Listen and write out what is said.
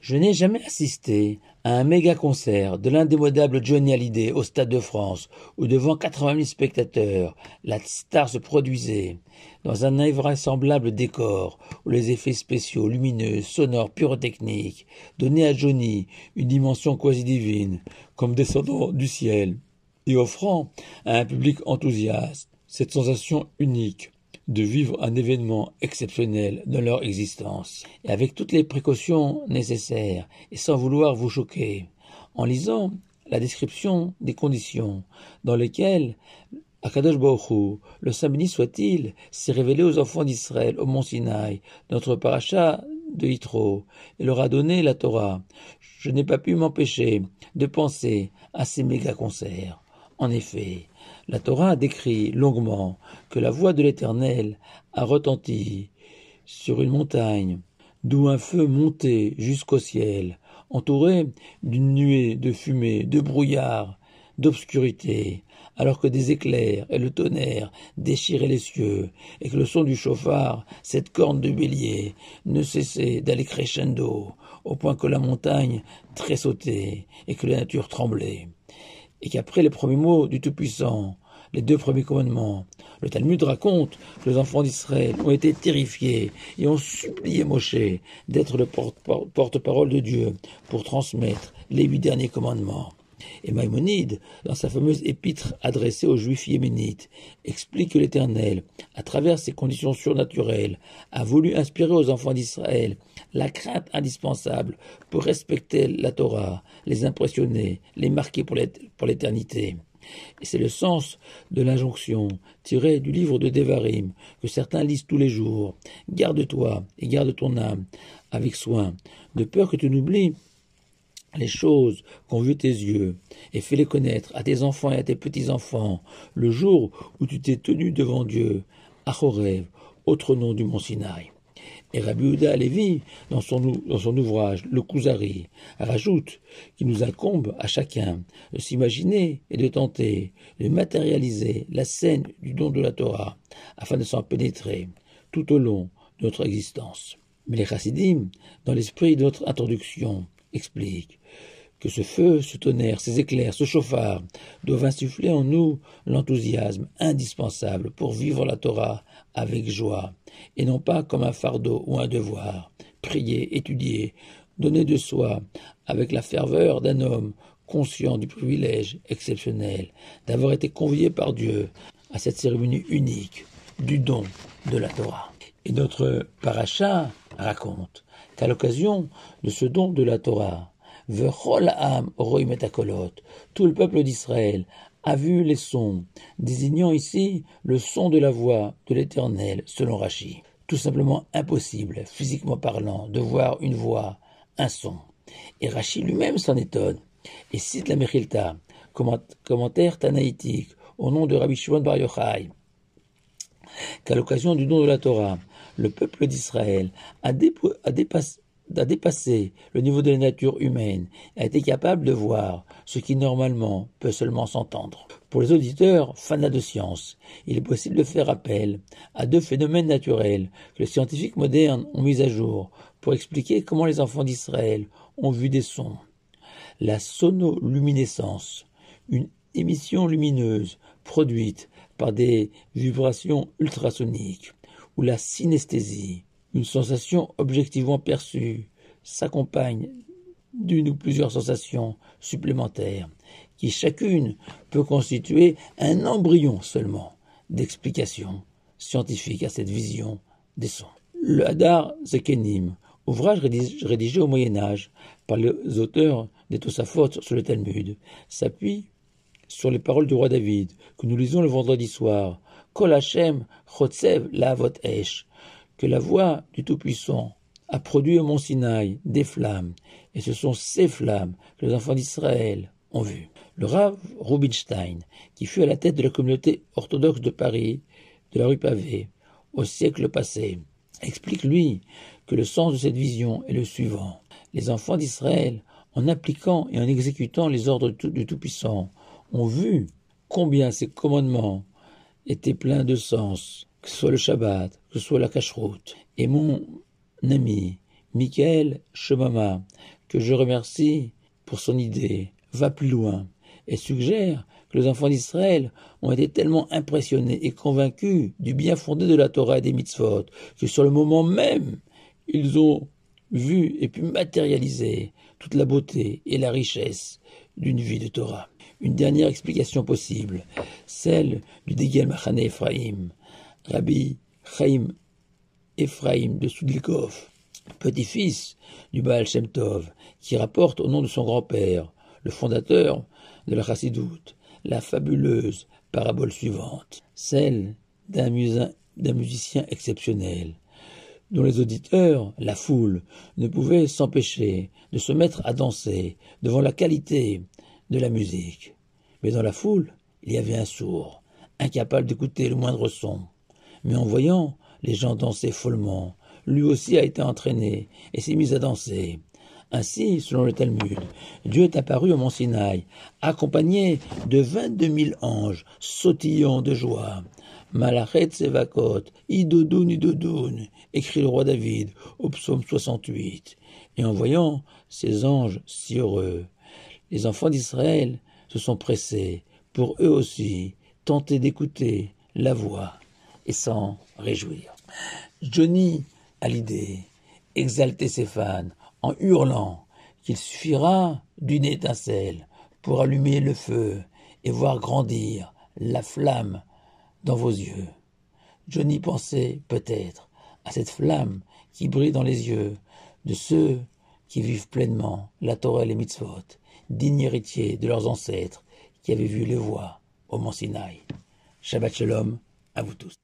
Je n'ai jamais assisté à un méga-concert de l'indémodable Johnny Hallyday au Stade de France, où devant 80 000 spectateurs, la star se produisait dans un invraisemblable décor, où les effets spéciaux, lumineux, sonores, pyrotechniques, donnaient à Johnny une dimension quasi divine, comme descendant du ciel, et offrant à un public enthousiaste cette sensation unique de vivre un événement exceptionnel dans leur existence, et avec toutes les précautions nécessaires, et sans vouloir vous choquer, en lisant la description des conditions dans lesquelles Akadosh Baruch Hu, le Saint béni soit-il, s'est révélé aux enfants d'Israël au mont Sinaï, notre paracha de Yitro, et leur a donné la Torah. Je n'ai pas pu m'empêcher de penser à ces méga-concerts. En effet, la Torah décrit longuement que la voix de l'Éternel a retenti sur une montagne, d'où un feu montait jusqu'au ciel, entouré d'une nuée de fumée, de brouillard, d'obscurité, alors que des éclairs et le tonnerre déchiraient les cieux, et que le son du chauffard, cette corne de bélier, ne cessait d'aller crescendo, au point que la montagne tressautait et que la nature tremblait. Et qu'après les premiers mots du Tout-Puissant, les 2 premiers commandements, le Talmud raconte que les enfants d'Israël ont été terrifiés et ont supplié Moshe d'être le porte-parole de Dieu pour transmettre les 8 derniers commandements. Et Maïmonide, dans sa fameuse épître adressée aux Juifs yéménites, explique que l'Éternel, à travers ces conditions surnaturelles, a voulu inspirer aux enfants d'Israël la crainte indispensable pour respecter la Torah, les impressionner, les marquer pour l'éternité. Et c'est le sens de l'injonction tirée du livre de Devarim que certains lisent tous les jours. Garde-toi et garde ton âme avec soin, de peur que tu n'oublies les choses qu'ont vues tes yeux, et fais-les connaître à tes enfants et à tes petits-enfants, le jour où tu t'es tenu devant Dieu, à Chorev, autre nom du mont Sinaï. Et Rabbi Yehuda Halevi, dans son ouvrage, le Kuzari, rajoute qu'il nous incombe à chacun de s'imaginer et de tenter de matérialiser la scène du don de la Torah, afin de s'en pénétrer tout au long de notre existence. Mais les chassidim, dans l'esprit de notre introduction, expliquent que ce feu, ce tonnerre, ces éclairs, ce chauffard doivent insuffler en nous l'enthousiasme indispensable pour vivre la Torah avec joie, et non pas comme un fardeau ou un devoir. Prier, étudier, donner de soi avec la ferveur d'un homme conscient du privilège exceptionnel d'avoir été convié par Dieu à cette cérémonie unique du don de la Torah. Et notre paracha raconte qu'à l'occasion de ce don de la Torah, Vechol Ha'am Roim et Hakolot, tout le peuple d'Israël a vu les sons, désignant ici le son de la voix de l'Éternel, selon Rashi. Tout simplement impossible, physiquement parlant, de voir une voix, un son. Et Rashi lui-même s'en étonne, et cite la Mechilta, commentaire tanaïtique, au nom de Rabbi Shimon Bar Yochai, qu'à l'occasion du don de la Torah, le peuple d'Israël a dépassé le niveau de la nature humaine et a été capable de voir ce qui normalement peut seulement s'entendre. Pour les auditeurs fanats de science, il est possible de faire appel à 2 phénomènes naturels que les scientifiques modernes ont mis à jour pour expliquer comment les enfants d'Israël ont vu des sons. La sonoluminescence, une émission lumineuse produite par des vibrations ultrasoniques, ou la synesthésie, une sensation objectivement perçue, s'accompagne d'une ou plusieurs sensations supplémentaires, qui chacune peut constituer un embryon seulement d'explication scientifique à cette vision des sons. Le Hadar Zekenim, ouvrage rédigé au Moyen-Âge par les auteurs des Tosafot sur le Talmud, s'appuie sur les paroles du roi David, que nous lisons le vendredi soir, Kol Hashem Chotzev La'avot Esh, que la voix du Tout-Puissant a produit au mont Sinaï des flammes, et ce sont ces flammes que les enfants d'Israël ont vues. Le Rav Rubinstein, qui fut à la tête de la communauté orthodoxe de Paris, de la rue Pavée, au siècle passé, explique, lui, que le sens de cette vision est le suivant. Les enfants d'Israël, en appliquant et en exécutant les ordres du Tout-Puissant, ont vu combien ces commandements étaient pleins de sens, que ce soit le Shabbat, que ce soit la cacheroute. Et mon ami, Michael Shemama, que je remercie pour son idée, va plus loin et suggère que les enfants d'Israël ont été tellement impressionnés et convaincus du bien fondé de la Torah et des mitzvot que sur le moment même, ils ont vu et pu matérialiser toute la beauté et la richesse d'une vie de Torah. Une dernière explication possible, celle du Degel Machane Ephraim, Rabbi Chaim Ephraim de Soudlikov, petit-fils du Baal Shem Tov, qui rapporte au nom de son grand-père, le fondateur de la Chassidoute, la fabuleuse parabole suivante, celle d'un musicien exceptionnel, dont les auditeurs, la foule, ne pouvaient s'empêcher de se mettre à danser devant la qualité de la musique. Mais dans la foule, il y avait un sourd, incapable d'écouter le moindre son. Mais en voyant les gens danser follement, lui aussi a été entraîné et s'est mis à danser. Ainsi, selon le Talmud, Dieu est apparu au mont Sinaï, accompagné de 22 000 anges sautillant de joie. Malachet Sevakot, Idodoun, Idodoun, écrit le roi David au psaume 68. Et en voyant ces anges si heureux, les enfants d'Israël se sont pressés pour eux aussi tenter d'écouter la voix et s'en réjouir. Johnny a l'idée, exalter ses fans en hurlant qu'il suffira d'une étincelle pour allumer le feu et voir grandir la flamme dans vos yeux. Johnny pensait peut-être à cette flamme qui brille dans les yeux de ceux qui vivent pleinement la Torah et les mitzvot, dignes héritiers de leurs ancêtres qui avaient vu les voies au mont Sinaï. Shabbat Shalom à vous tous.